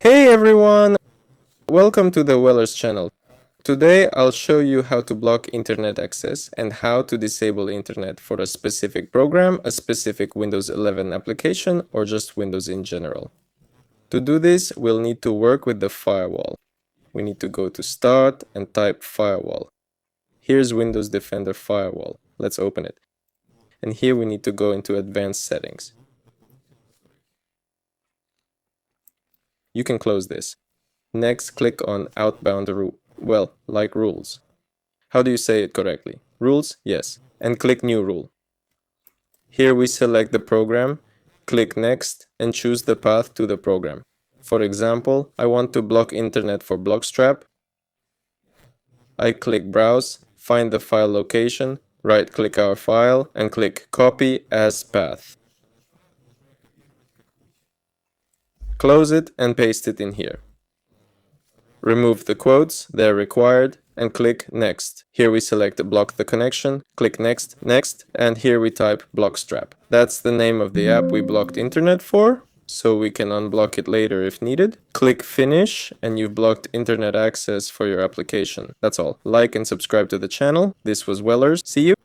Hey everyone! Welcome to the Weller's channel. Today I'll show you how to block internet access and how to disable internet for a specific program, a specific Windows 11 application, or just Windows in general. To do this, we'll need to work with the firewall. We need to go to Start and type Firewall. Here's Windows Defender Firewall. Let's open it. And here we need to go into Advanced Settings. You can close this. Next, click on Outbound rules. How do you say it correctly? Rules? Yes. And click New Rule. Here we select the program, click Next, and choose the path to the program. For example, I want to block internet for Blockstrap. I click Browse, find the file location, right-click our file, and click Copy as Path. Close it and paste it in here. Remove the quotes, they're required, and click Next. Here we select Block the connection, click Next, Next, and here we type Blockstrap. That's the name of the app we blocked internet for, so we can unblock it later if needed. Click Finish, and you've blocked internet access for your application. That's all. Like and subscribe to the channel. This was Wellers. See you!